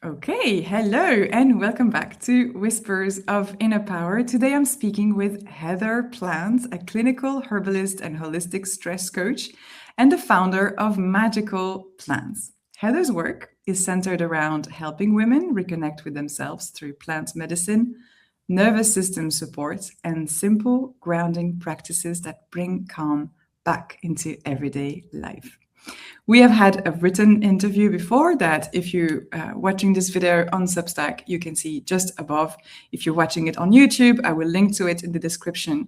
Okay, hello and welcome back to Whispers of Inner Power. Today I'm speaking with Heather Plant, a clinical herbalist and holistic stress coach, and the founder of Magical Plants. Heather's work is centered around helping women reconnect with themselves through plant medicine, nervous system support, and simple grounding practices that bring calm back into everyday life. We have had a written interview before that if you're watching this video on Substack, you can see just above. If you're watching it on YouTube, I will link to it in the description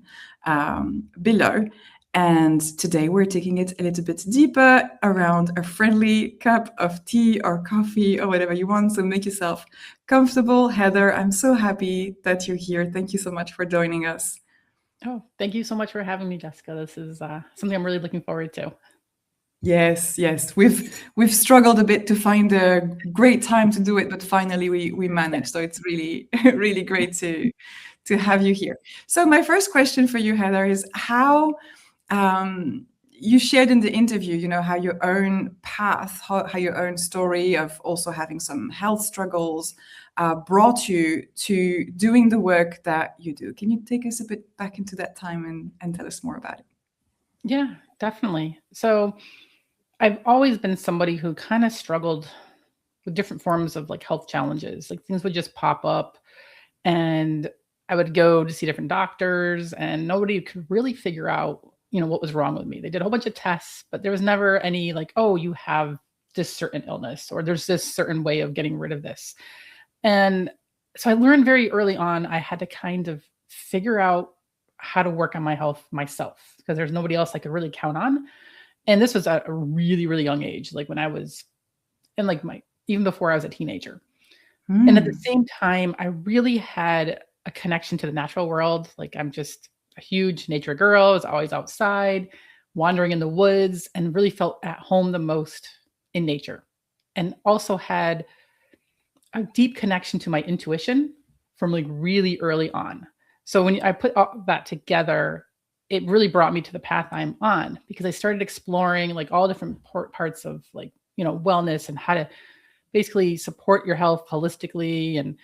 below. And today we're taking it a little bit deeper around a friendly cup of tea or coffee or whatever you want. So make yourself comfortable. Heather, I'm so happy that you're here. Thank you so much for joining us. Oh, thank you so much for having me, Jessica. This is something I'm really looking forward to. Yes. We've struggled a bit to find a great time to do it, but finally we managed. So it's really really great to have you here. So my first question for you, Heather, is how you shared in the interview, how your own path, how your own story of also having some health struggles brought you to doing the work that you do. Can you take us a bit back into that time and tell us more about it? Yeah, definitely. So I've always been somebody who kind of struggled with different forms of like health challenges. Like things would just pop up and I would go to see different doctors and nobody could really figure out, what was wrong with me. They did a whole bunch of tests, but there was never any like, oh, you have this certain illness or there's this certain way of getting rid of this. And so I learned very early on, I had to kind of figure out how to work on my health myself because there's nobody else I could really count on. And this was at a really, really young age, like when I was in like even before I was a teenager. And at the same time, I really had a connection to the natural world. Like I'm just a huge nature girl. I was always outside, wandering in the woods, and really felt at home the most in nature. And also had a deep connection to my intuition from like really early on. So when I put all that together, it really brought me to the path I'm on because I started exploring like all different parts of like, wellness and how to basically support your health holistically and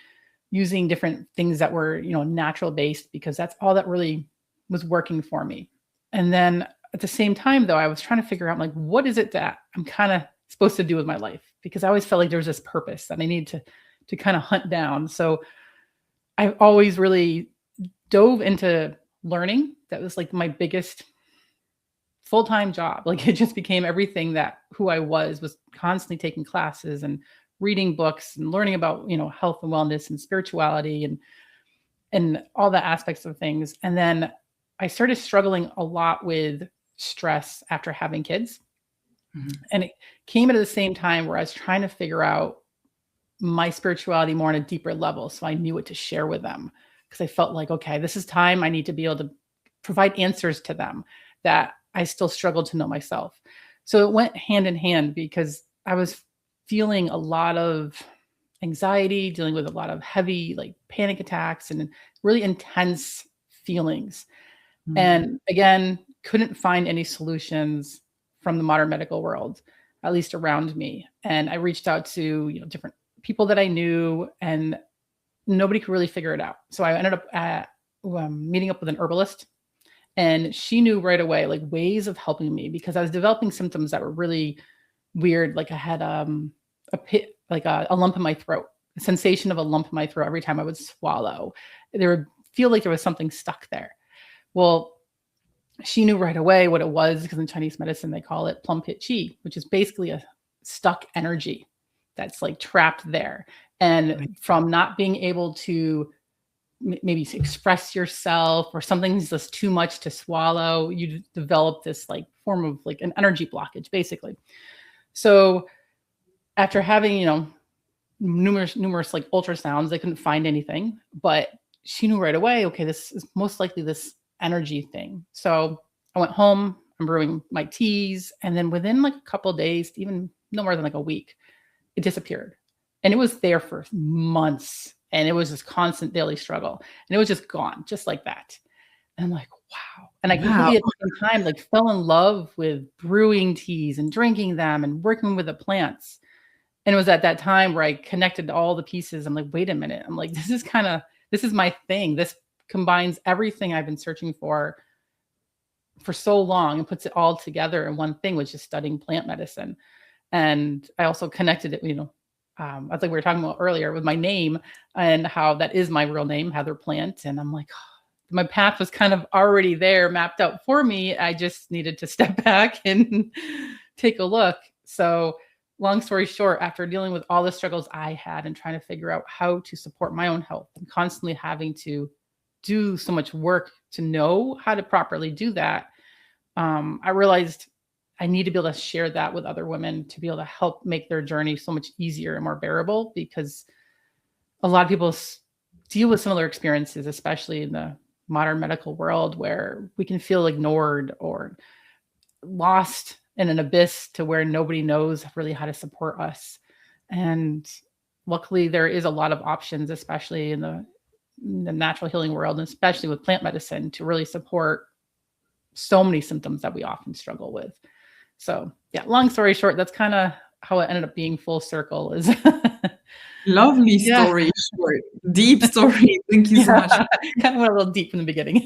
using different things that were, natural based because that's all that really was working for me. And then at the same time though, I was trying to figure out like, what is it that I'm kind of supposed to do with my life? Because I always felt like there was this purpose that I needed to kind of hunt down. So I've always really dove into learning. That was like my biggest full-time job. Like it just became everything that who I was constantly taking classes and reading books and learning about, health and wellness and spirituality and all the aspects of things. And then I started struggling a lot with stress after having kids. Mm-hmm. And it came at the same time where I was trying to figure out my spirituality more on a deeper level. So I knew what to share with them because I felt like, okay, this is time I need to be able to provide answers to them that I still struggled to know myself. So it went hand in hand because I was feeling a lot of anxiety, dealing with a lot of heavy like panic attacks and really intense feelings. Mm-hmm. And again, couldn't find any solutions from the modern medical world, at least around me. And I reached out to, different people that I knew and nobody could really figure it out. So I ended up at meeting up with an herbalist and she knew right away, like ways of helping me because I was developing symptoms that were really weird. Like I had a pit, like a lump in my throat, a sensation of a lump in my throat every time I would swallow. There would feel like there was something stuck there. Well, she knew right away what it was because in Chinese medicine, they call it plum pit qi, which is basically a stuck energy that's like trapped there. And from not being able to maybe express yourself or something's just too much to swallow, you develop this like form of like an energy blockage, basically. So after having, numerous like ultrasounds, they couldn't find anything, but she knew right away, okay, this is most likely this energy thing. So I went home, I'm brewing my teas, and then within like a couple of days, even no more than like a week, it disappeared. And it was there for months. And it was this constant daily struggle. And it was just gone, just like that. And I'm like, wow. And I completely at the same time, like fell in love with brewing teas and drinking them and working with the plants. And it was at that time where I connected all the pieces. I'm like, wait a minute. I'm like, this is my thing. This combines everything I've been searching for so long and puts it all together in one thing, which is studying plant medicine. And I also connected it, I think we were talking about earlier with my name and how that is my real name, Heather Plant. And I'm like, my path was kind of already there, mapped out for me. I just needed to step back and take a look. So, long story short, after dealing with all the struggles I had and trying to figure out how to support my own health and constantly having to do so much work to know how to properly do that, I realized I need to be able to share that with other women to be able to help make their journey so much easier and more bearable, because a lot of people deal with similar experiences, especially in the modern medical world, where we can feel ignored or lost in an abyss to where nobody knows really how to support us. And luckily, there is a lot of options, especially in the natural healing world, and especially with plant medicine, to really support so many symptoms that we often struggle with. So yeah, long story short, that's kind of how it ended up being full circle is. Lovely Yeah. story, short, deep story. Thank you so much. Kind of went a little deep in the beginning.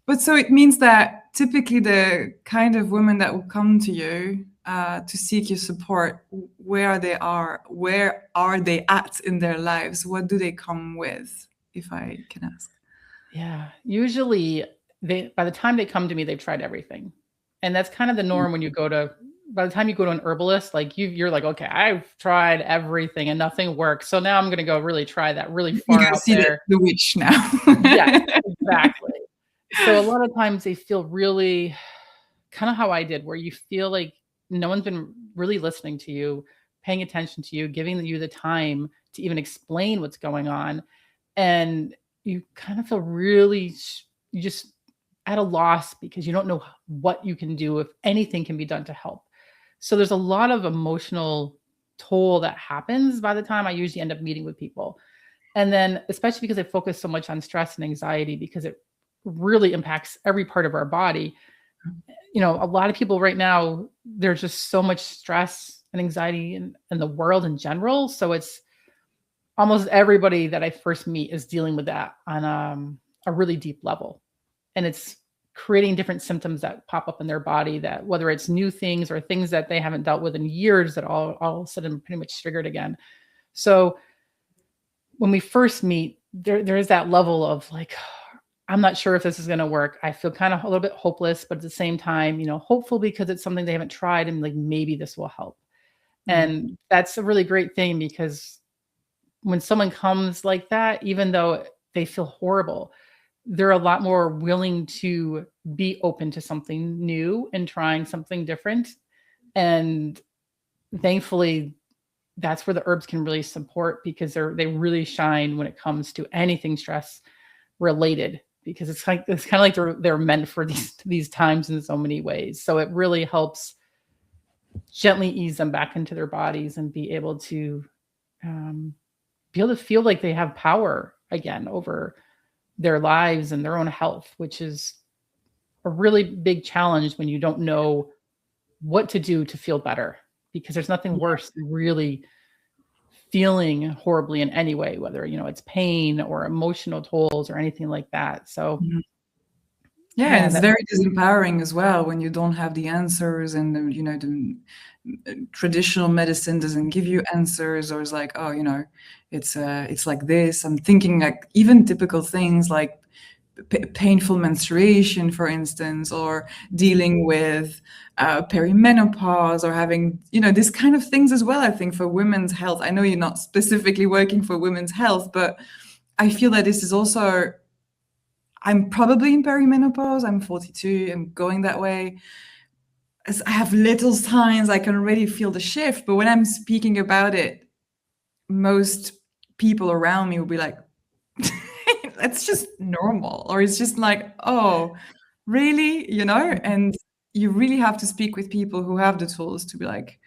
But so it means that typically the kind of women that will come to you to seek your support, where are they at in their lives? What do they come with, if I can ask? Yeah, usually by the time they come to me, they've tried everything. And that's kind of the norm when by the time you go to an herbalist, like you're like, okay, I've tried everything and nothing works. So now I'm going to go really try that really far You're out see there. the witch now. Yeah, exactly. So a lot of times they feel really kind of how I did, where you feel like no one's been really listening to you, paying attention to you, giving you the time to even explain what's going on. And you kind of feel really, you just at a loss because you don't know what you can do, if anything can be done to help. So there's a lot of emotional toll that happens by the time I usually end up meeting with people. And then, especially because I focus so much on stress and anxiety, because it really impacts every part of our body. A lot of people right now, there's just so much stress and anxiety in the world in general. So it's almost everybody that I first meet is dealing with that on a really deep level. And it's creating different symptoms that pop up in their body, that whether it's new things or things that they haven't dealt with in years, that all of a sudden pretty much triggered again. So when we first meet, there is that level of like, I'm not sure if this is going to work. I feel kind of a little bit hopeless, but at the same time, hopeful because it's something they haven't tried and like, maybe this will help. And that's a really great thing, because when someone comes like that, even though they feel horrible, they're a lot more willing to be open to something new and trying something different. And thankfully, that's where the herbs can really support, because they really shine when it comes to anything stress related, because it's kind of like they're meant for these times in so many ways. So it really helps gently ease them back into their bodies and be able to feel like they have power again over their lives and their own health, which is a really big challenge when you don't know what to do to feel better, because there's nothing worse than really feeling horribly in any way, whether, it's pain or emotional tolls or anything like that. So and it's very disempowering as well when you don't have the answers, and the traditional medicine doesn't give you answers, or it's like, oh, it's like this. I'm thinking like even typical things like painful menstruation, for instance, or dealing with perimenopause, or having this kind of things as well. I think for women's health, I know you're not specifically working for women's health, but I feel that this is also, I'm probably in perimenopause. I'm 42. I'm going that way. As I have little signs, I can already feel the shift. But when I'm speaking about it, most people around me will be like, that's just normal. Or it's just like, oh, really? And you really have to speak with people who have the tools to be like,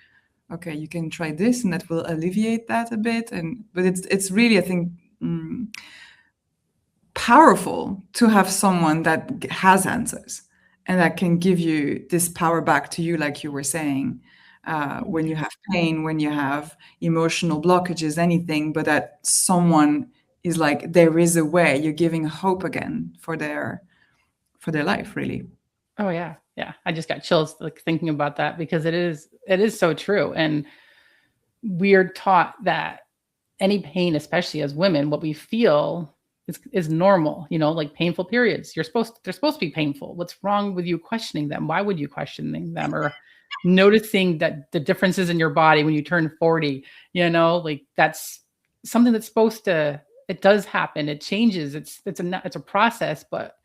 okay, you can try this and that will alleviate that a bit. But it's really, I think, powerful to have someone that has answers and that can give you this power back to you, like you were saying. when you have pain, when you have emotional blockages, anything, but that someone is like, there is a way. You're giving hope again for their life, really. Oh yeah. Yeah. I just got chills like thinking about that because it is so true. And we're taught that any pain, especially as women, what we feel is normal, like painful periods. They're supposed to be painful. What's wrong with you questioning them? Why would you questioning them or noticing that the differences in your body when you turn 40, like that's something that's supposed to, it does happen. It changes. It's a process, but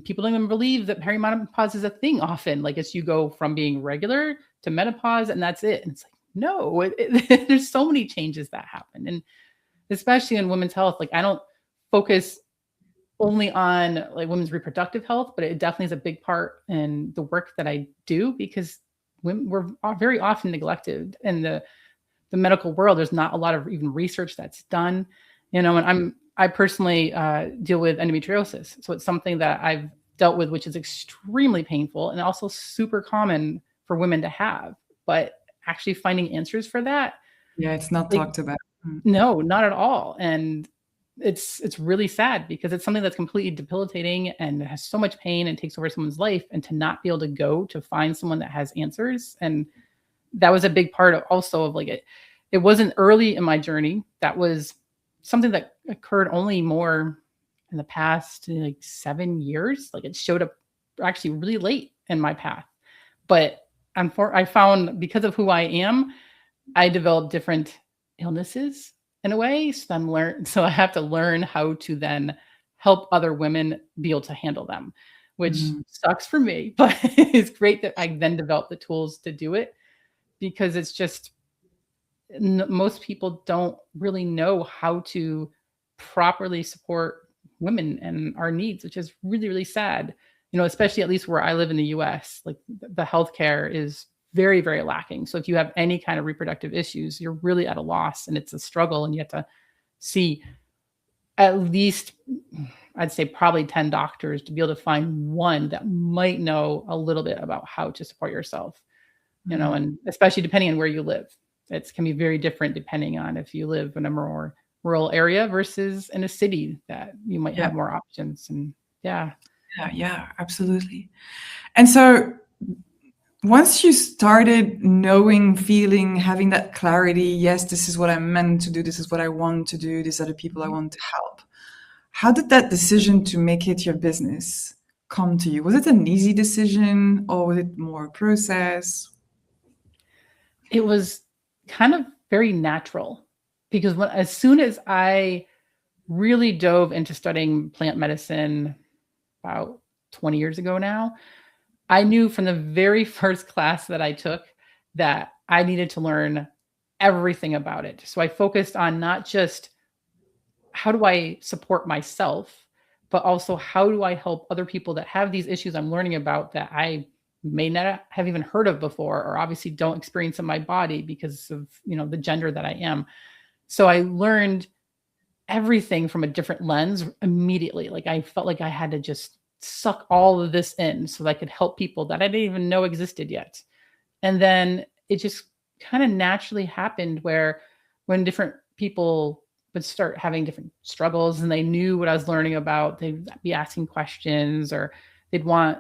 people don't even believe that perimenopause is a thing often. Like it's you go from being regular to menopause and that's it. And it's like, no, there's so many changes that happen. And especially in women's health, like I don't focus only on like women's reproductive health, but it definitely is a big part in the work that I do because women we're very often neglected in the medical world. There's not a lot of even research that's done, and I personally deal with endometriosis. So it's something that I've dealt with, which is extremely painful and also super common for women to have. But actually finding answers for that, Yeah, it's not like, talked about. no, not at all. And it's really sad because it's something that's completely debilitating and has so much pain and takes over someone's life. And to not be able to go to find someone that has answers. And that was a big part of also of like it wasn't early in my journey. That was something that occurred only more in the past like 7 years. Like it showed up actually really late in my path. But I found because of who I am, I developed different illnesses in a way. So I have to learn how to then help other women be able to handle them, which sucks for me, but it's great that I then developed the tools to do it because it's just most people don't really know how to properly support women and our needs, which is really, really sad. Especially at least where I live in the US, like the healthcare is very, very lacking. So if you have any kind of reproductive issues, you're really at a loss and it's a struggle. And you have to see at least, I'd say probably 10 doctors to be able to find one that might know a little bit about how to support yourself, and especially depending on where you live. It can be very different depending on if you live in a more rural area versus in a city that you might have more options. And yeah, absolutely. And so once you started knowing, feeling, having that clarity, yes, this is what I'm meant to do, this is what I want to do, these are the people I want to help. How did that decision to make it your business come to you? Was it an easy decision or was it more a process? It was kind of very natural because as soon as I really dove into studying plant medicine about 20 years ago now, I knew from the very first class that I took that I needed to learn everything about it. So I focused on not just how do I support myself, but also how do I help other people that have these issues I'm learning about that I may not have even heard of before, or obviously don't experience in my body because of, the gender that I am. So I learned everything from a different lens immediately. Like I felt like I had to just suck all of this in so that I could help people that I didn't even know existed yet. And then it just kind of naturally happened where when different people would start having different struggles and they knew what I was learning about, they'd be asking questions or they'd want,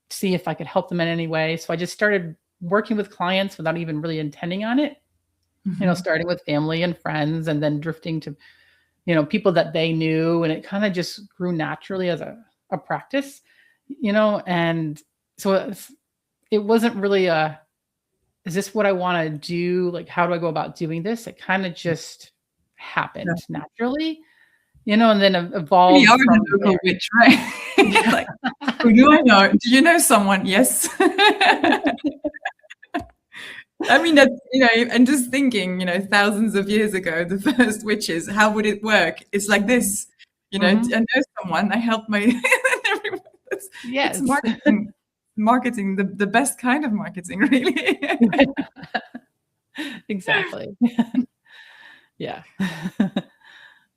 see if I could help them in any way. So I just started working with clients without even really intending on it, starting with family and friends and then drifting to, people that they knew. And it kind of just grew naturally as a practice, and so it wasn't really is this what I want to do? Like, how do I go about doing this? It kind of just happened naturally, and then evolved. You are the local witch, right? Like, who do I know? Do you know someone? Yes. I mean, that's, and just thinking, thousands of years ago, the first witches, how would it work? It's like this, I know someone, I help my, yes. It's marketing, the best kind of marketing, really. Exactly. Yeah.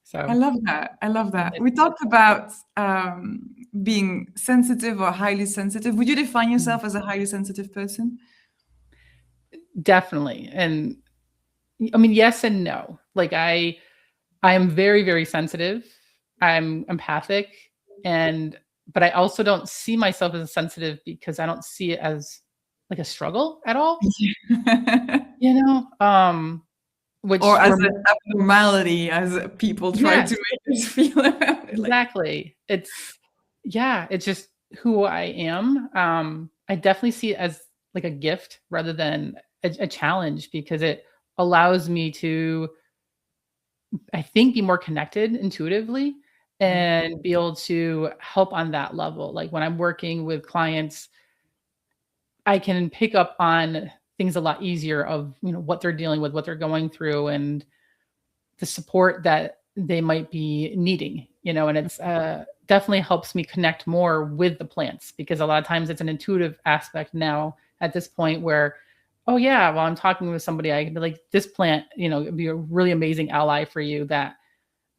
So I love that. We talked about being sensitive or highly sensitive. Would you define yourself as a highly sensitive person? definitely. And I mean, yes and no. Like I am very, very sensitive. I'm empathic, and but I also don't see myself as sensitive because I don't see it as like a struggle at all, you know? Or Which as for an abnormality, as people try to yes, make us feel about it, like, exactly. It's yeah, it's just who I am. I definitely see it as like a gift rather than a challenge because it allows me to, I think, be more connected intuitively yeah. and be able to help on that level. Like when I'm working with clients, I can pick up on things a lot easier of, what they're dealing with, what they're going through and the support that they might be needing, and it's definitely helps me connect more with the plants because a lot of times it's an intuitive aspect now at this point where, oh yeah, while I'm talking with somebody, I can be like, this plant, it'd be a really amazing ally for you that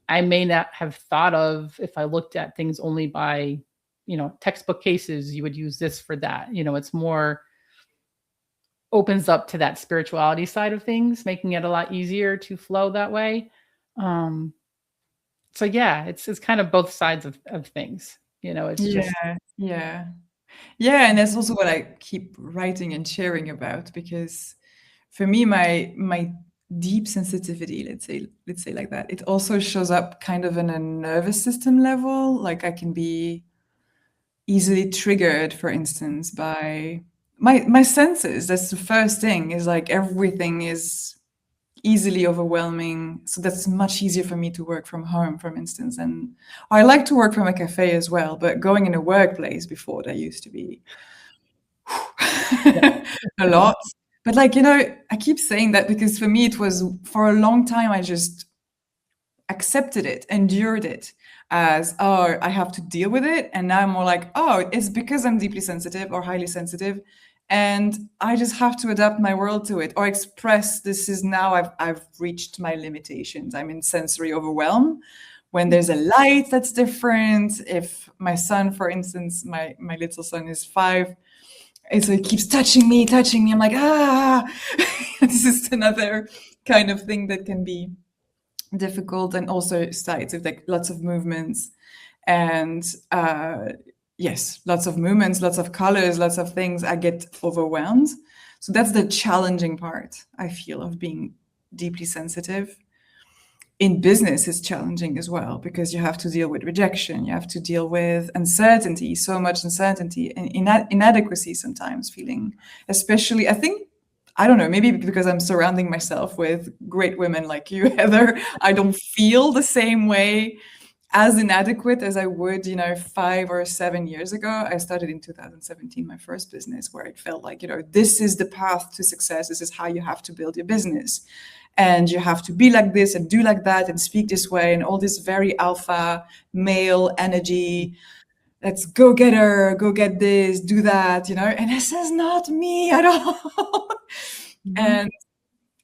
I may not have thought of if I looked at things only by, textbook cases, you would use this for that. It's more opens up to that spirituality side of things, making it a lot easier to flow that way. Um, so yeah, it's kind of both sides of things. It's just Yeah, yeah. Yeah, and that's also what I keep writing and sharing about because for me, my deep sensitivity, let's say like that, it also shows up kind of in a nervous system level. Like I can be easily triggered, for instance, by my senses. That's the first thing, is like everything is easily overwhelming. So that's much easier for me to work from home, for instance. And I like to work from a cafe as well, but going in a workplace before, that used to be yeah. a lot. But like, I keep saying that because for me, it was for a long time, I just accepted it, endured it as, oh, I have to deal with it. And now I'm more like, oh, it's because I'm deeply sensitive or highly sensitive. And I just have to adapt my world to it or express this is now I've reached my limitations. I'm in sensory overwhelm. When there's a light that's different, if my son, for instance, my little son is 5, and so he keeps touching me. I'm like, ah, this is another kind of thing that can be difficult, and also sites with like lots of movements and yes, lots of movements, lots of colors, lots of things. I get overwhelmed. So that's the challenging part, I feel, of being deeply sensitive. In business is challenging as well because you have to deal with rejection, you have to deal with uncertainty, so much uncertainty and inadequacy sometimes, feeling, especially, I think, I don't know, maybe because I'm surrounding myself with great women like you, Heather, I don't feel the same way as inadequate as I would, 5 or 7 years ago. I started in 2017, my first business, where it felt like, this is the path to success. This is how you have to build your business. And you have to be like this and do like that and speak this way and all this very alpha male energy. Let's go get her, go get this, do that, and this is not me at all. Mhm. And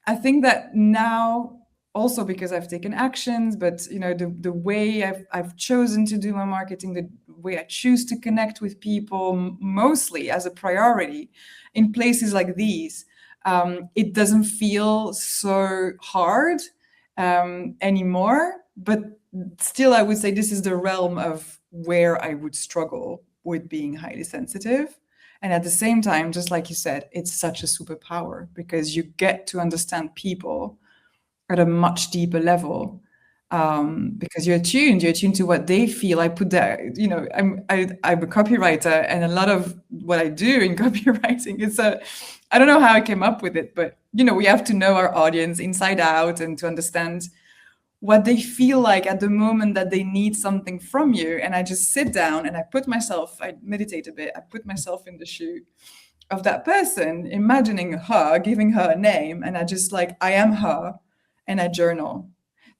I think that now, also because I've taken actions, but the way I've chosen to do my marketing, the way I choose to connect with people, mostly as a priority in places like these, it doesn't feel so hard anymore. But still, I would say this is the realm of where I would struggle with being highly sensitive. And at the same time, just like you said, it's such a superpower because you get to understand people at a much deeper level, because you're attuned to what they feel. I put that, I'm a copywriter, and a lot of what I do in copywriting is I don't know how I came up with it, but we have to know our audience inside out and to understand what they feel like at the moment that they need something from you. And I just sit down and I meditate a bit, I put myself in the shoe of that person, imagining her, giving her a name, and I just like, I am her, and I journal.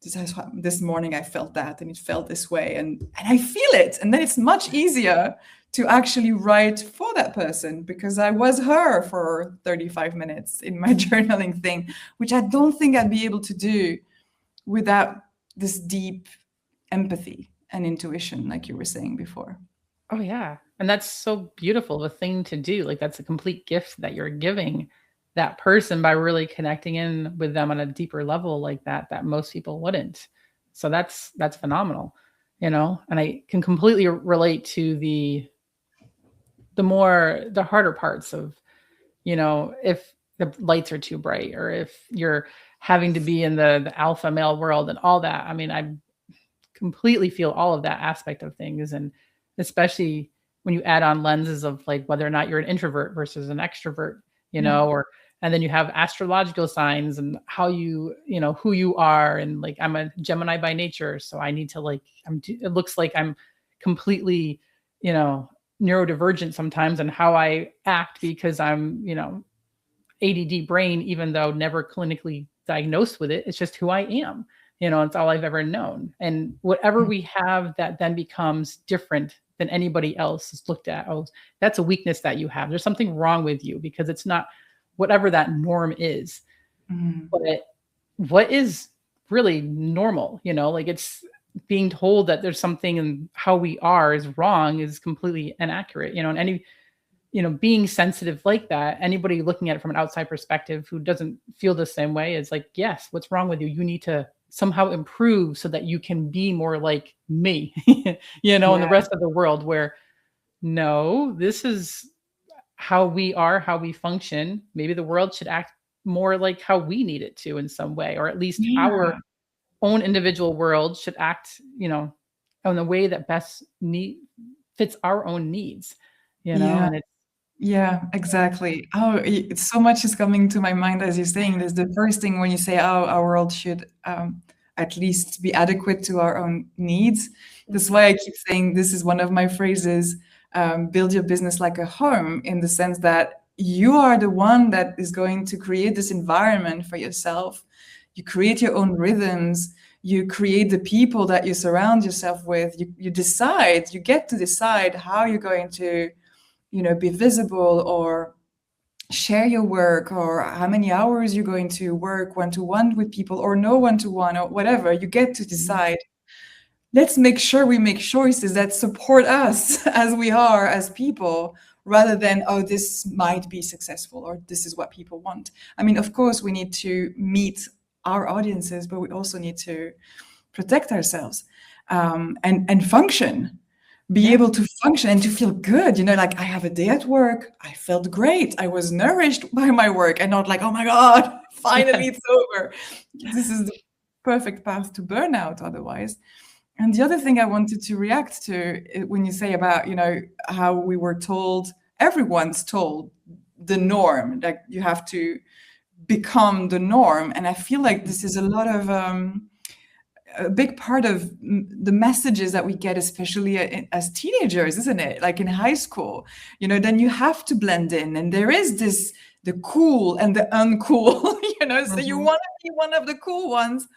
This morning I felt that, and it felt this way, and I feel it. And then it's much easier to actually write for that person because I was her for 35 minutes in my journaling thing, which I don't think I'd be able to do without this deep empathy and intuition, like you were saying before. Oh yeah. And that's so beautiful of a thing to do. Like that's a complete gift that you're giving that person by really connecting in with them on a deeper level like that most people wouldn't. So that's phenomenal, and I can completely relate to the harder parts of, if the lights are too bright, or if you're having to be in the alpha male world and all that. I mean, I completely feel all of that aspect of things. And especially when you add on lenses of like whether or not you're an introvert versus an extrovert, Yeah. or and then you have astrological signs and how who you are. And like, I'm a Gemini by nature, so I need to like, it looks like I'm completely, you know, neurodivergent sometimes in how I act because I'm, ADD brain, even though never clinically diagnosed with it. It's just who I am. It's all I've ever known. And whatever we have that then becomes different than anybody else is looked at, oh, that's a weakness that you have. There's something wrong with you because it's not whatever that norm is. Mm-hmm. But what is really normal, like it's being told that there's something in how we are is wrong is completely inaccurate, and any being sensitive like that, anybody looking at it from an outside perspective who doesn't feel the same way is like, yes, what's wrong with you? You need to somehow improve so that you can be more like me, and the rest of the world where, no, this is how we are, how we function. Maybe the world should act more like how we need it to in some way, or at least our own individual world should act, in the way that best fits our own needs, and it's, Yeah, exactly. Oh, so much is coming to my mind as you're saying this. The first thing when you say, "Oh, our world should at least be adequate to our own needs." That's why I keep saying this is one of my phrases. Build your business like a home, in the sense that you are the one that is going to create this environment for yourself. You create your own rhythms. You create the people that you surround yourself with. You decide. You get to decide how you're going to be visible, or share your work, or how many hours you're going to work one-to-one with people, or no one-to-one, or whatever. You get to decide. Let's make sure we make choices that support us as we are as people, rather than, oh, this might be successful, or this is what people want. I mean, of course, we need to meet our audiences, but we also need to protect ourselves, and function. Be able to function and to feel good, like, I have a day at work, I felt great, I was nourished by my work, and not like, oh my God, finally it's over. This is the perfect path to burnout otherwise. And the other thing I wanted to react to, when you say about, how we were told, everyone's told the norm, that you have to become the norm. And I feel like this is a lot of a big part of the messages that we get, especially as teenagers, isn't it? Like in high school, then you have to blend in, and there is the cool and the uncool, so you want to be one of the cool ones,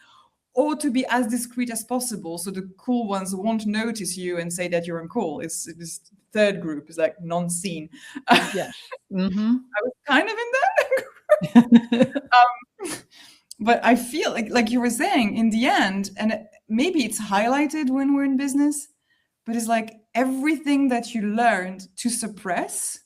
or to be as discreet as possible, so the cool ones won't notice you and say that you're uncool. It's this third group is like non-seen. Yeah. Mm-hmm. I was kind of in that. But I feel like you were saying, in the end, and maybe it's highlighted when we're in business, but it's like everything that you learned to suppress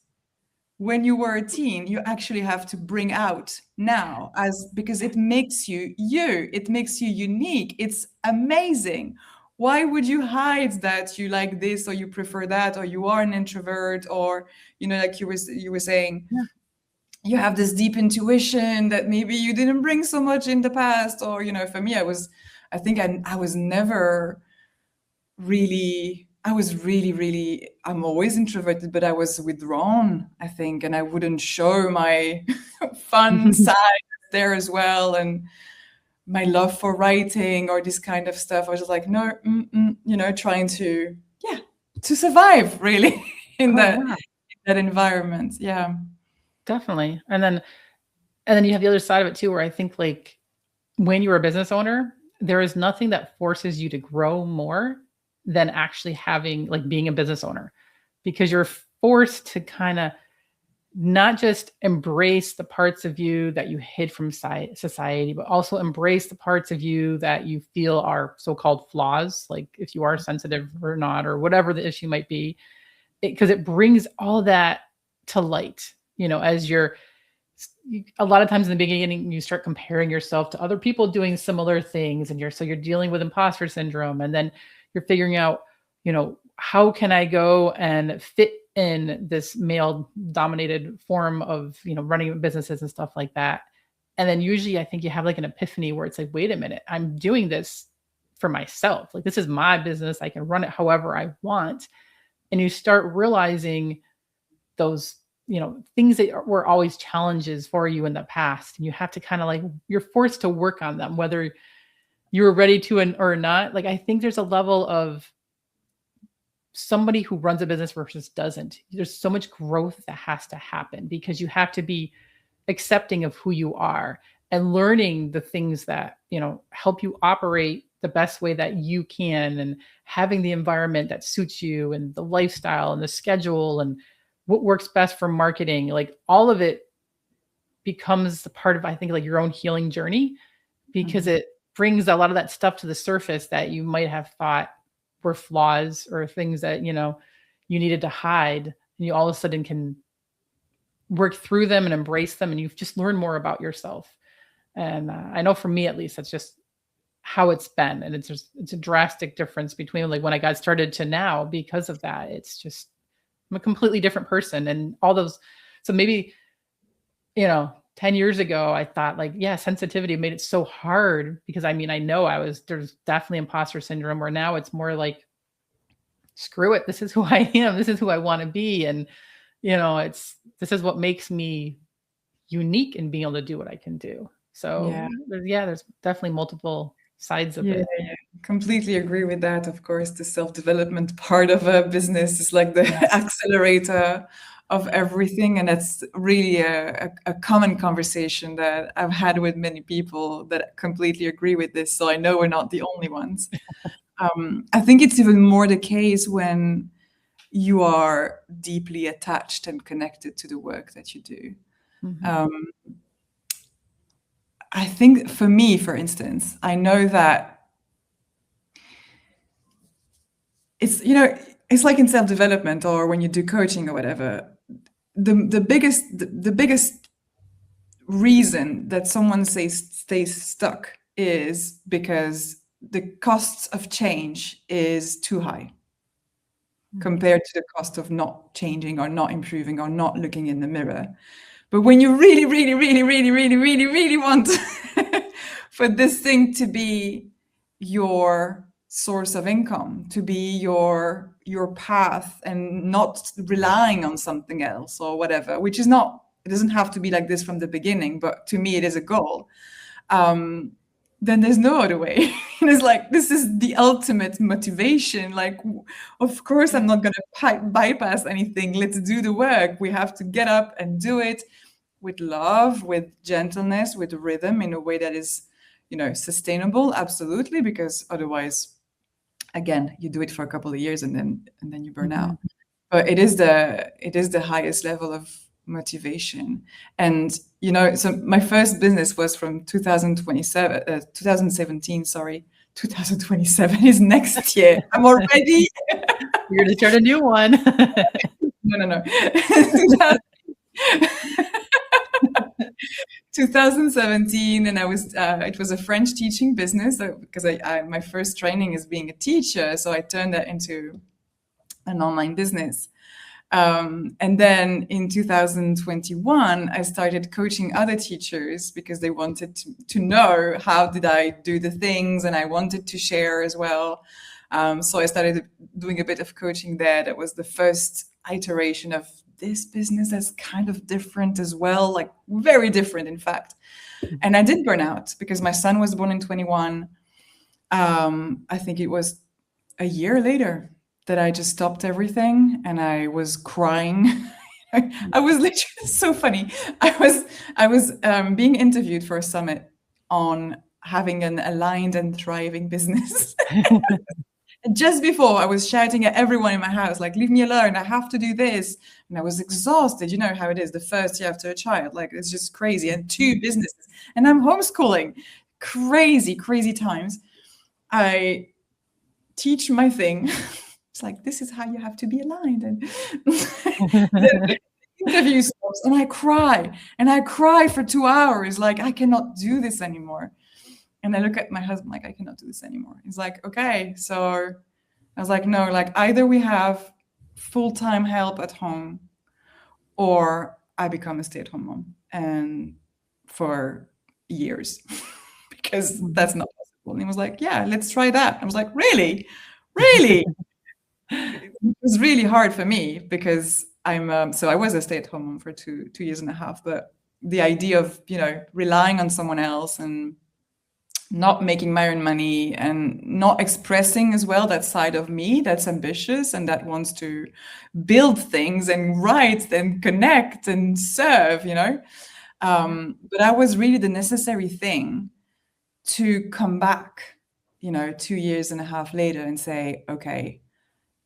when you were a teen, you actually have to bring out now, because it makes you, it makes you unique. It's amazing. Why would you hide that you like this, or you prefer that, or you are an introvert, or like you were saying, you have this deep intuition that maybe you didn't bring so much in the past, or for me, I was never really, really, I'm always introverted, but I was withdrawn, I think, and I wouldn't show my fun side there as well, and my love for writing or this kind of stuff. I was just like, no, trying to survive, really, in that environment. Yeah. Definitely. And then you have the other side of it too, where I think like when you're a business owner, there is nothing that forces you to grow more than actually being a business owner, because you're forced to kind of not just embrace the parts of you that you hid from society, but also embrace the parts of you that you feel are so-called flaws, like if you are sensitive or not, or whatever the issue might be, because it brings all that to light, as you're a lot of times in the beginning, you start comparing yourself to other people doing similar things, and you're dealing with imposter syndrome, and then you're figuring out, how can I go and fit in this male dominated form of, running businesses and stuff like that. And then usually I think you have like an epiphany where it's like, wait a minute, I'm doing this for myself. Like, this is my business. I can run it however I want. And you start realizing those, things that were always challenges for you in the past. And you have to kind of like, you're forced to work on them, whether you were ready to or not. Like, I think there's a level of somebody who runs a business versus doesn't. There's so much growth that has to happen because you have to be accepting of who you are and learning the things that, help you operate the best way that you can, and having the environment that suits you and the lifestyle and the schedule and what works best for marketing. Like, all of it becomes a part of, I think, like your own healing journey, because it brings a lot of that stuff to the surface that you might have thought were flaws or things that, you needed to hide, and you all of a sudden can work through them and embrace them, and you've just learned more about yourself. And I know for me, at least, that's just how it's been. And it's a drastic difference between like when I got started to now because of that. It's just, I'm a completely different person. And all those, so maybe, 10 years ago, I thought like, yeah, sensitivity made it so hard because I know there's definitely imposter syndrome, where now it's more like, screw it. This is who I am. This is who I want to be. And, this is what makes me unique in being able to do what I can do. So there's definitely multiple sides of it. Yeah, completely agree with that. Of course, the self-development part of a business is like the accelerator of everything. And that's really a common conversation that I've had with many people that completely agree with this. So I know we're not the only ones. I think it's even more the case when you are deeply attached and connected to the work that you do. I think for me, for instance, I know that it's, it's like in self-development or when you do coaching or whatever, the biggest reason that someone stays stuck is because the costs of change is too high compared to the cost of not changing or not improving or not looking in the mirror. But when you really, really, really, really, really, really, really want for this thing to be your source of income, to be your path, and not relying on something else or whatever, which is not, it doesn't have to be like this from the beginning, but to me it is a goal. Then there's no other way. And it's like, this is the ultimate motivation. Like, of course, I'm not going to bypass anything. Let's do the work. We have to get up and do it with love, with gentleness, with rhythm, in a way that is, sustainable. Absolutely. Because otherwise, again, you do it for a couple of years and then you burn out. But it is the highest level of motivation. And so my first business was from 2017, sorry. 2027 is next year. I'm already You're gonna start a new one. No. 2017, and I was it was a French teaching business because my first training is being a teacher, so I turned that into an online business. And then in 2021, I started coaching other teachers because they wanted to know how did I do the things, and I wanted to share as well. So I started doing a bit of coaching there. That was the first iteration of this business that's kind of different as well, like very different, in fact. And I did burn out because my son was born in 21. I think it was a year later that I just stopped everything, and I was crying. I was literally, so funny. I was being interviewed for a summit on having an aligned and thriving business. And just before, I was shouting at everyone in my house, like, leave me alone, I have to do this. And I was exhausted. You know how it is the first year after a child, like, it's just crazy. And 2 businesses, and I'm homeschooling. Crazy, crazy times. I teach my thing. It's like, this is how you have to be aligned. And the interview house and I cry for 2 hours. Like, I cannot do this anymore. And I look at my husband like, I cannot do this anymore. He's like, okay. So I was like, no, like either we have full-time help at home or I become a stay-at-home mom and for years because that's not possible. And he was like, yeah, let's try that. I was like, really? Really? It was really hard for me because so I was a stay-at-home mom for two years and a half, but the idea of, relying on someone else and not making my own money and not expressing as well that side of me that's ambitious and that wants to build things and write and connect and serve, but that was really the necessary thing to come back, 2 years and a half later and say, okay,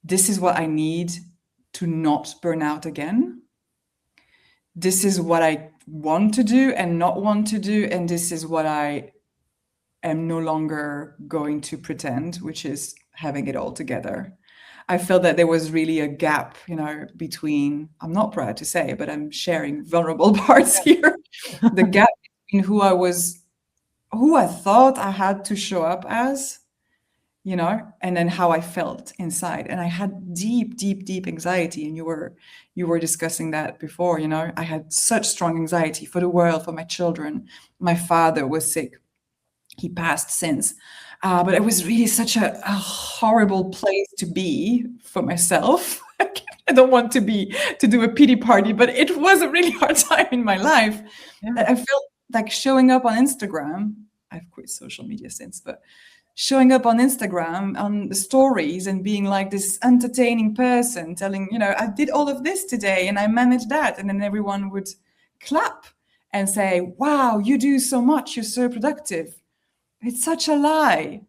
this is what I need to not burn out again. This is what I want to do and not want to do. And this is what I am no longer going to pretend, which is having it all together. I felt that there was really a gap, between, I'm not proud to say, but I'm sharing vulnerable parts here. The gap between who I thought I had to show up as, and then how I felt inside. And I had deep, deep, deep anxiety. And you were discussing that before, I had such strong anxiety for the world, for my children. My father was sick. He passed since. But it was really such a horrible place to be for myself. I don't want to do a pity party, but it was a really hard time in my life. Yeah. I felt like showing up on Instagram. I've quit social media since, but showing up on Instagram on the stories and being like this entertaining person telling, I did all of this today and I managed that. And then everyone would clap and say, wow, you do so much. You're so productive. It's such a lie.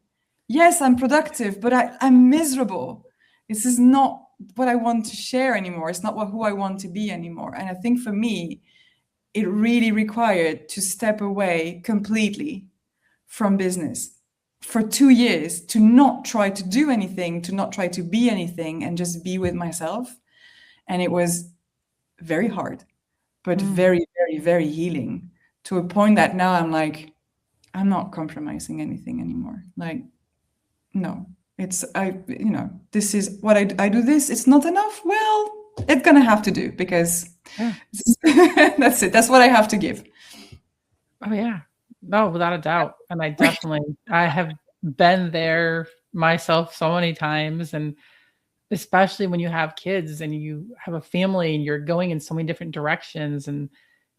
Yes, I'm productive, but I'm miserable. This is not what I want to share anymore. It's not who I want to be anymore. And I think for me, it really required to step away completely from business for 2 years, to not try to do anything, to not try to be anything, and just be with myself. And it was very hard, but very, very, very healing, to a point that now I'm like, I'm not compromising anything anymore. Like, no, this is what I do this. It's not enough. Well, it's going to have to do because that's it. That's what I have to give. Oh, yeah. No, without a doubt. And I have been there myself so many times. And especially when you have kids and you have a family and you're going in so many different directions and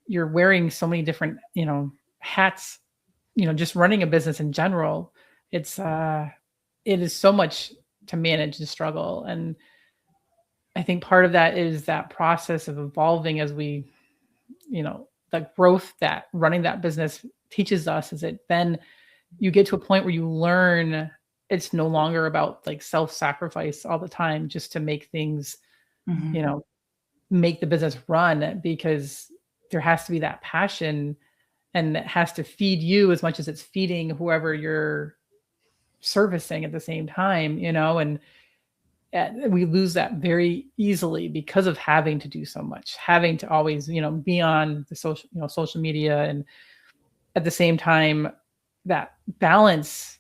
you're wearing so many different, hats, just running a business in general, it is so much to manage the struggle. And I think part of that is that process of evolving as we, the growth that running that business teaches us, is that then you get to a point where you learn it's no longer about like self-sacrifice all the time just to make things, make the business run, because there has to be that passion and it has to feed you as much as it's feeding whoever you're servicing at the same time, and we lose that very easily because of having to do so much, having to always, be on the social media. And at the same time, that balance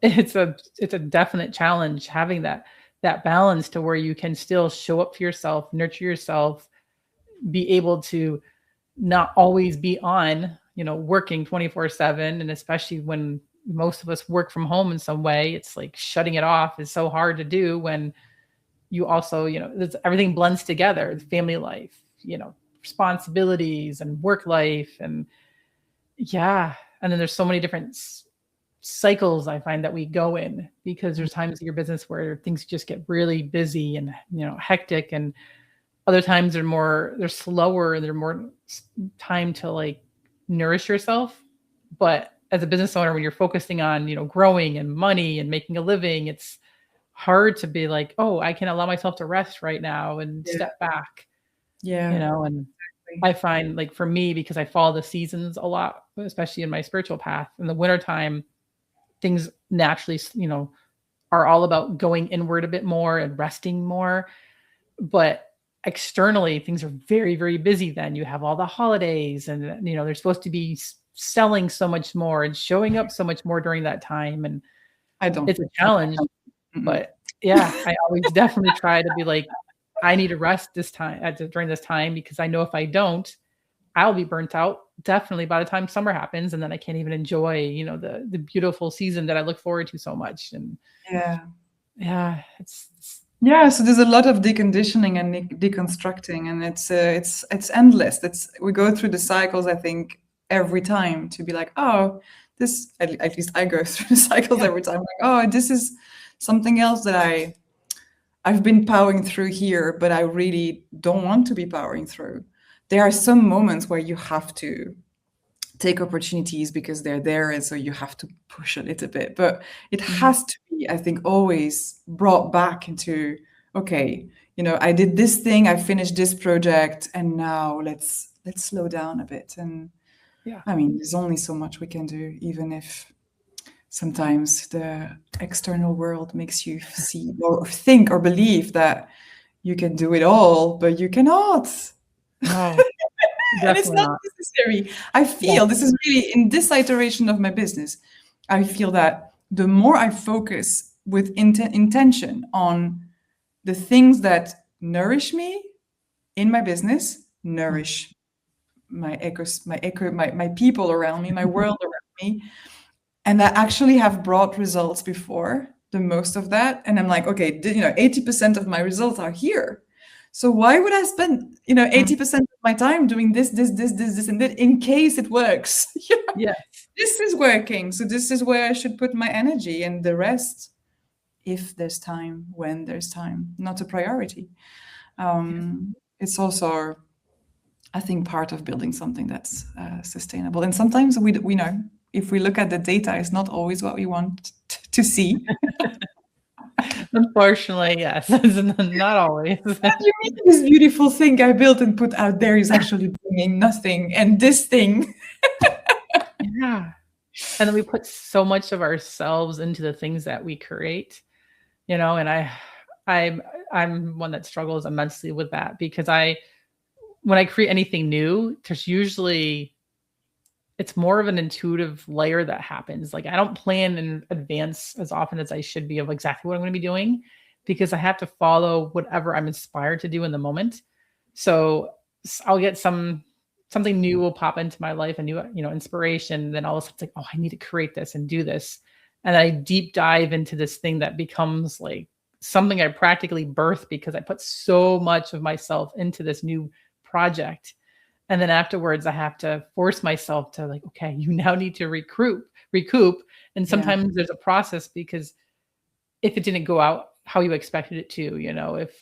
it's a definite challenge, having that balance to where you can still show up for yourself, nurture yourself, be able to not always be on, working 24/7. And especially when most of us work from home in some way, it's like shutting it off is so hard to do when you also, everything blends together, the family life, responsibilities and work life. And yeah. And then there's so many different cycles I find that we go in, because there's times in your business where things just get really busy and, hectic, and other times they're slower and they're more time to like nourish yourself. But as a business owner, when you're focusing on, growing and money and making a living, it's hard to be like, oh, I can allow myself to rest right now and step back. Yeah. And I find, like, for me, because I follow the seasons a lot, especially in my spiritual path, in the wintertime, things naturally, are all about going inward a bit more and resting more. But externally things are very, very busy. Then you have all the holidays, and they're supposed to be selling so much more and showing up so much more during that time, and I don't. it's a challenge. Mm-mm. But yeah, I always definitely try to be like, I need to rest this time during this time, because I know if I don't, I'll be burnt out definitely by the time summer happens, and then I can't even enjoy, the beautiful season that I look forward to so much. And Yeah. yeah, Yeah, so there's a lot of deconditioning and deconstructing, and it's endless. We go through the cycles, I think, every time to be like, oh, this at least I go through the cycles yeah, every time. Like, oh, this is something else that I've been powering through here, but I really don't want to be powering through. There are some moments where you have to take opportunities because they're there, and so you have to push a little bit, but it has to be, I think, always brought back into, okay, I did this thing, I finished this project, and now let's slow down a bit. And yeah, I mean, there's only so much we can do, even if sometimes the external world makes you see or think or believe that you can do it all, but you cannot. no, And it's definitely not not. necessary. I Yeah, feel this is really in this iteration of my business. I feel that the more I focus with intention on the things that nourish me in my business, nourish my people around me, my world around me, and that actually have brought results before, the most of that. And I'm like, okay, 80% of my results are here. So why would I spend, 80% of my time doing this, and that in case it works? yeah, This is working. So this is where I should put my energy, and the rest, if there's time, when there's time, not a priority. It's also, I think, part of building something that's sustainable. And sometimes we know, if we look at the data, it's not always what we want to see. unfortunately, yes. Not always. You mean this beautiful thing I built and put out there is actually bringing nothing, and this thing. Yeah. And then we put so much of ourselves into the things that we create, and I'm one that struggles immensely with that, because when I create anything new, there's usually, it's more of an intuitive layer that happens. Like, I don't plan in advance as often as I should be of exactly what I'm going to be doing, because I have to follow whatever I'm inspired to do in the moment. So I'll get something new will pop into my life, a new, inspiration. Then all of a sudden it's like, oh, I need to create this and do this. And I deep dive into this thing that becomes like something I practically birth, because I put so much of myself into this new project. And then afterwards I have to force myself to, like, okay, you now need to recoup. And sometimes there's a process, because if it didn't go out how you expected it to, if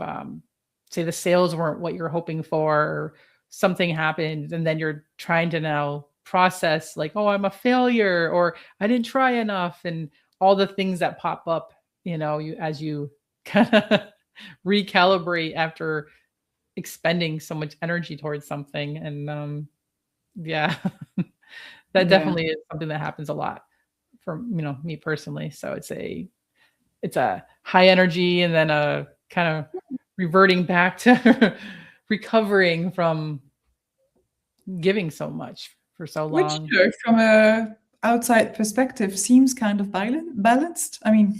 say the sales weren't what you're hoping for, or something happened, and then you're trying to now process, like, oh, I'm a failure, or I didn't try enough, and all the things that pop up, as you kind of recalibrate after expending so much energy towards something. And yeah, that Yeah. definitely is something that happens a lot for, me personally. So it's a high energy, and then a kind of reverting back to recovering from giving so much for so Which, long. from a outside perspective, seems kind of balanced. I mean,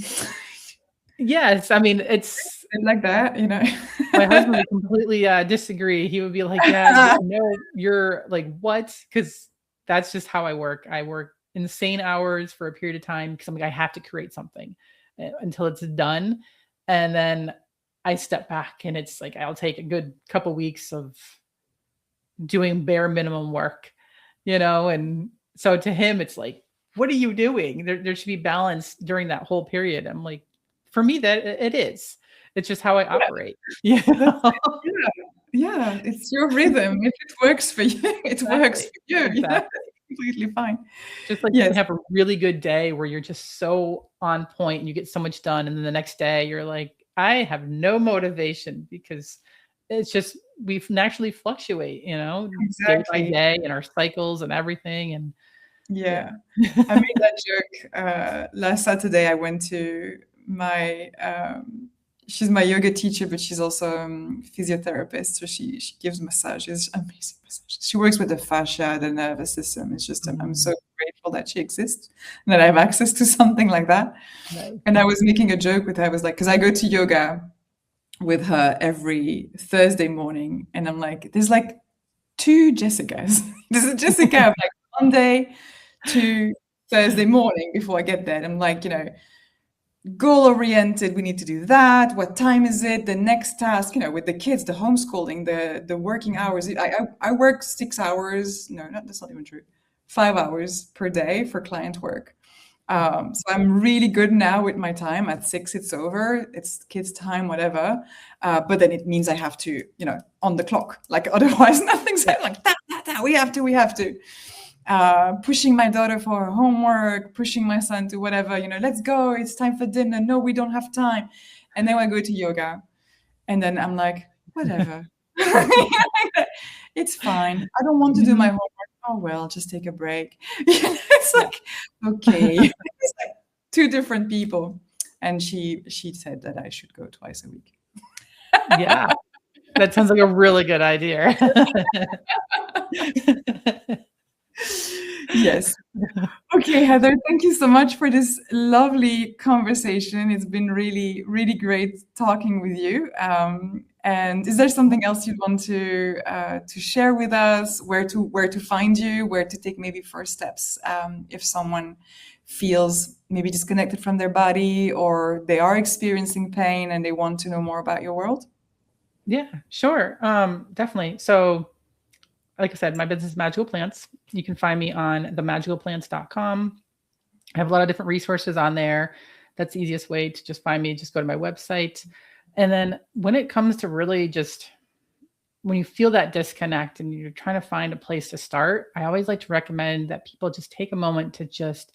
Yes, I mean, it's like that, my husband would completely disagree. He would be like, "Yeah, no, you're like what?" Because that's just how I work. I work insane hours for a period of time, because I'm like, I have to create something until it's done, and then I step back, and it's like I'll take a good couple weeks of doing bare minimum work, and so to him, it's like, what are you doing? There should be balance during that whole period. I'm like, for me, that it is. It's just how I operate. Yeah. That's it. Yeah, it's your rhythm. If it works for you, it works Exactly. for you. Yeah, Exactly. completely fine. Just like you can Yes. have a really good day where you're just so on point and you get so much done. And then the next day you're like, I have no motivation, because it's just, we naturally fluctuate, day by Exactly. day, and our cycles and everything. And yeah. Yeah. I made that joke last Saturday. I went to my she's my yoga teacher, but she's also physiotherapist. So she gives massages, amazing massages. She works with the fascia, the nervous system. It's just I'm so grateful that she exists and that I have access to something like that. Nice. And I was making a joke with her. I was like, because I go to yoga with her every Thursday morning, and I'm like, there's like two Jessicas. There's a Jessica of like Monday to Thursday morning before I get there. And I'm like, goal oriented, we need to do that. What time is it? The next task, with the kids, the homeschooling, the working hours. I work 6 hours. No, that's not even true. 5 hours per day for client work. So I'm really good now with my time. At 6, it's over. It's kids' time, whatever. But then it means I have to, on the clock. Like otherwise, nothing's like that. We have to. Pushing my daughter for her homework, pushing my son to whatever. Let's go. It's time for dinner. No, we don't have time. And then I go to yoga, and then I'm like, whatever. It's fine. I don't want to do my homework. Oh well, just take a break. It's like, okay. It's like two different people. And she said that I should go twice a week. Yeah, that sounds like a really good idea. Yes. Okay, Heather, thank you so much for this lovely conversation. It's been really, really great talking with you. And is there something else you'd want to share with us? Where to find you? Where to take maybe first steps if someone feels maybe disconnected from their body, or they are experiencing pain and they want to know more about your world? Yeah, sure. Definitely. So, like I said, my business is Magical Plants. You can find me on themagicalplants.com. I have a lot of different resources on there. That's the easiest way to just find me. Just go to my website. And then when it comes to really just when you feel that disconnect and you're trying to find a place to start, I always like to recommend that people just take a moment to just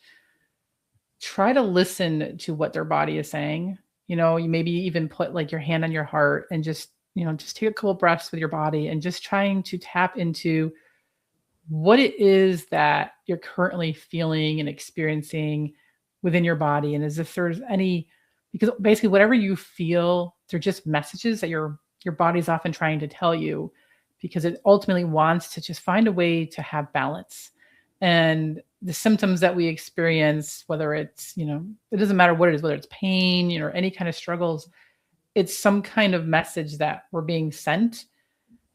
try to listen to what their body is saying. You maybe even put like your hand on your heart and just take a couple breaths with your body and just trying to tap into what it is that you're currently feeling and experiencing within your body. And as if there's because basically whatever you feel, they're just messages that your body's often trying to tell you, because it ultimately wants to just find a way to have balance. And the symptoms that we experience, whether it's, it doesn't matter what it is, whether it's pain, or any kind of struggles, it's some kind of message that we're being sent,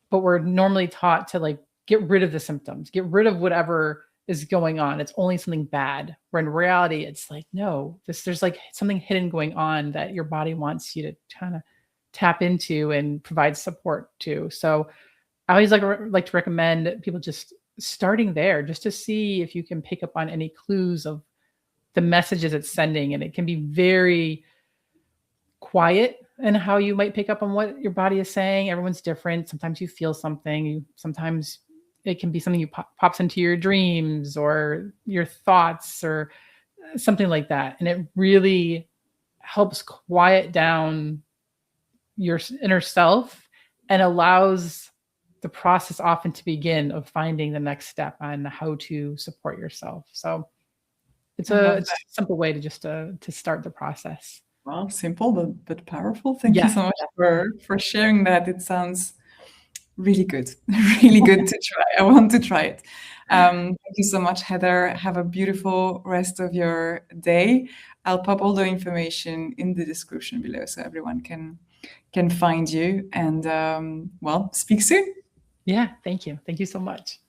but we're normally taught to like get rid of the symptoms, get rid of whatever is going on. It's only something bad. Where in reality, it's like, no, there's like something hidden going on that your body wants you to kind of tap into and provide support to. So I always like to recommend people just starting there, just to see if you can pick up on any clues of the messages it's sending. And it can be very quiet and how you might pick up on what your body is saying. Everyone's different. Sometimes you feel something. Sometimes it can be something you pops into your dreams or your thoughts or something like that. And it really helps quiet down your inner self and allows the process often to begin of finding the next step on how to support yourself. So it's a simple way to start the process. Well, simple but powerful. Thank you so much for sharing that. It sounds really good, really good to try. I want to try it. Thank you so much, Heather. Have a beautiful rest of your day. I'll pop all the information in the description below so everyone can find you. And well, speak soon. Yeah, thank you. Thank you so much.